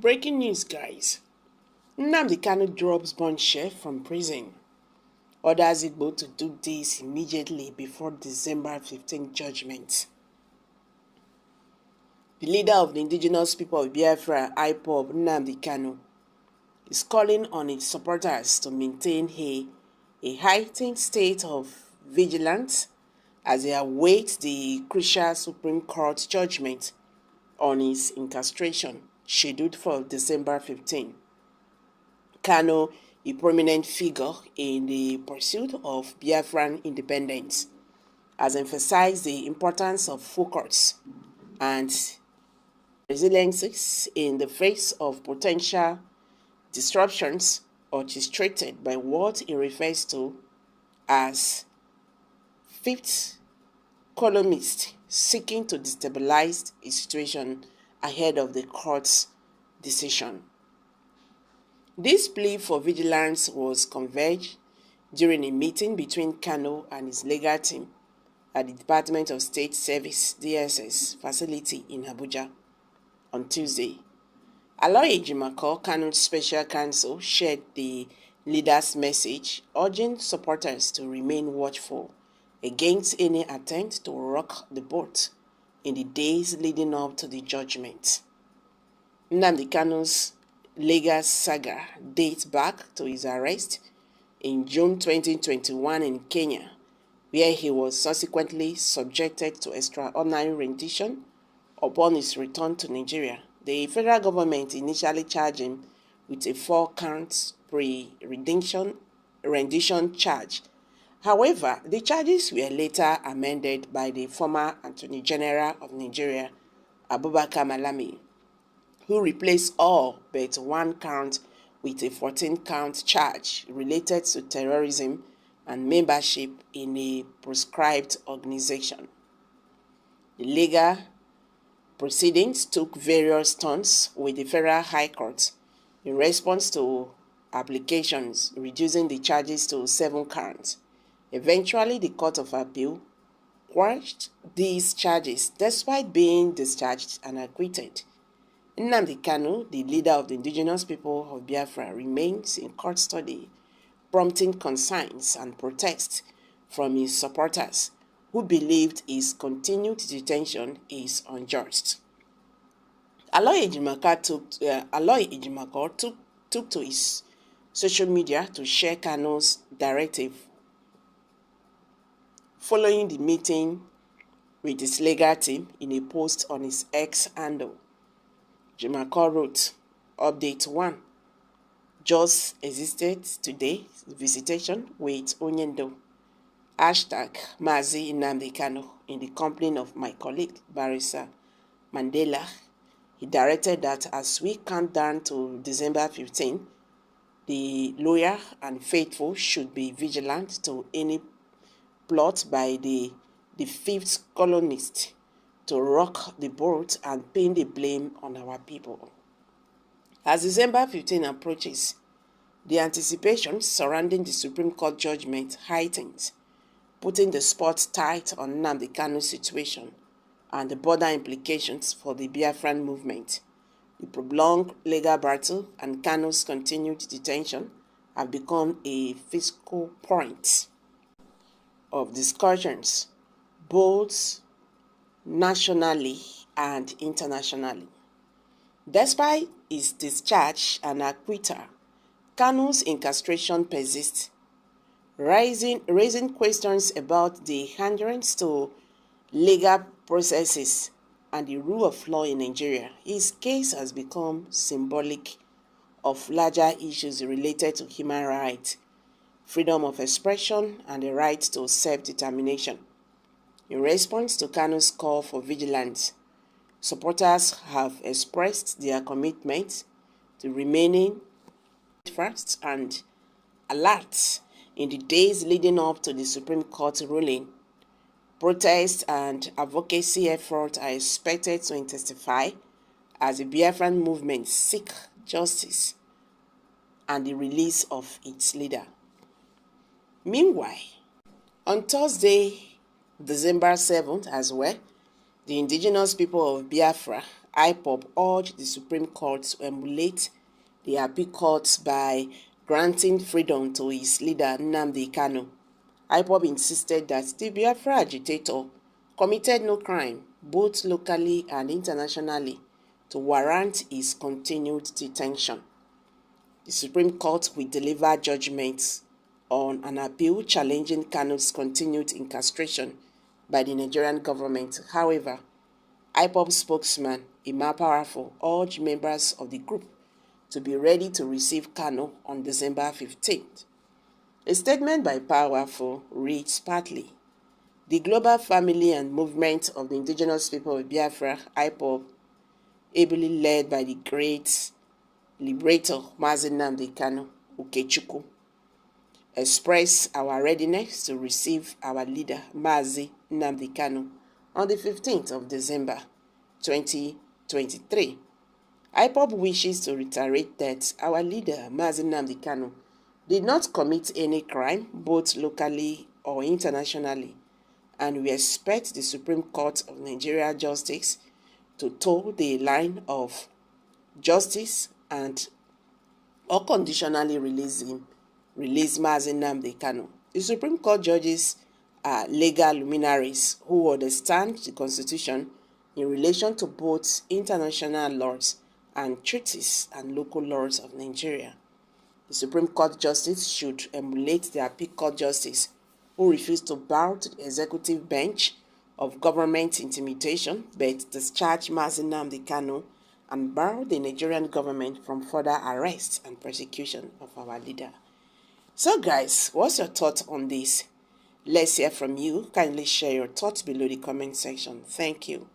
Breaking news, guys. Nnamdi Kanu drops Bombshell from prison. Orders IGBOS to do this immediately before December 15th judgment. The leader of the indigenous people of Biafra, IGBOS, Nnamdi Kanu, is calling on its supporters to maintain a heightened state of vigilance as they await the crucial Supreme Court judgment on his incarceration, scheduled for December 15. Kanu, a prominent figure in the pursuit of Biafran independence, has emphasized the importance of focus and resilience in the face of potential disruptions orchestrated by what he refers to as fifth columnists seeking to destabilize the situation ahead of the court's decision. This plea for vigilance was conveyed during a meeting between Kanu and his legal team at the Department of State Service (DSS) facility in Abuja on Tuesday. Aloy Ejimako, Kanu's special counsel, shared the leader's message, urging supporters to remain watchful against any attempt to rock the boat in the days leading up to the judgment. Nnamdi Kanu's legal saga dates back to his arrest in June 2021 in Kenya, where he was subsequently subjected to extraordinary rendition upon his return to Nigeria. The federal government initially charged him with a 4-count pre-rendition charge. However, the charges were later amended by the former Attorney General of Nigeria, Abubakar Malami, who replaced all but 1 count with a 14-count charge related to terrorism and membership in a proscribed organization. The legal proceedings took various turns with the Federal High Court in response to applications reducing the charges to 7 counts. Eventually, the Court of Appeal quashed these charges despite being discharged and acquitted. Nnamdi Kanu, the leader of the indigenous people of Biafra, remains in custody, prompting concerns and protests from his supporters, who believed his continued detention is unjust. Aloy Ejimako took to his social media to share Kanu's directive following the meeting with his legal team. In a post on his X handle, Ejimako wrote, Update 1. Just existed today, visitation with Onyendo. Hashtag Mazi Nnamdi Kanu in the company of my colleague, Barrister Mandela. He directed that as we count down to December 15, the loyal and faithful should be vigilant to any plot by the fifth colonist to rock the boat and pin the blame on our people. As December 15 approaches, the anticipation surrounding the Supreme Court judgment heightens, putting the spotlight on Nnamdi Kanu's situation and the broader implications for the Biafran movement. The prolonged legal battle and Kanu's continued detention have become a fiscal point of discussions, both nationally and internationally. Despite his discharge and acquittal, Kanu's incarceration persists, raising questions about the adherence to legal processes and the rule of law in Nigeria. His case has become symbolic of larger issues related to human rights, freedom of expression, and the right to self-determination. In response to Kanu's call for vigilance, supporters have expressed their commitment to remaining fast and alert in the days leading up to the Supreme Court ruling. Protests and advocacy efforts are expected to intensify as the Biafran movement seeks justice and the release of its leader. Meanwhile, on Thursday, December 7th as well, The indigenous people of Biafra, IPOB, urged the Supreme Court to emulate the appeal court by granting freedom to his leader Nnamdi Kanu. IPOB insisted that the Biafra agitator committed no crime, both locally and internationally, to warrant his continued detention. The Supreme Court will deliver judgment on an appeal challenging Kanu's continued incarceration by the Nigerian government. However, IPOB spokesman Emma Powerful urged members of the group to be ready to receive Kanu on December 15th. A statement by Powerful reads partly, "The global family and movement of the indigenous people of Biafra, IPOB, ably led by the great liberator Mazi Nnamdi Kanu Ukechukwu, express our readiness to receive our leader Mazi Nnamdi Kanu on the 15th of December 2023. IPOB wishes to reiterate that our leader Mazi Nnamdi Kanu did not commit any crime, both locally or internationally, and we expect the Supreme Court of Nigeria Justice to toe the line of justice and unconditionally release Mazi Nnamdi Kanu." The Supreme Court judges are legal luminaries who understand the Constitution in relation to both international laws and treaties and local laws of Nigeria. The Supreme Court justice should emulate the appeal court justice who refused to bow to the executive bench of government intimidation but discharge Mazi Nnamdi Kanu and bar the Nigerian government from further arrest and persecution of our leader. So guys, what's your thoughts on this? Let's hear from you. Kindly share your thoughts below the comment section. Thank you.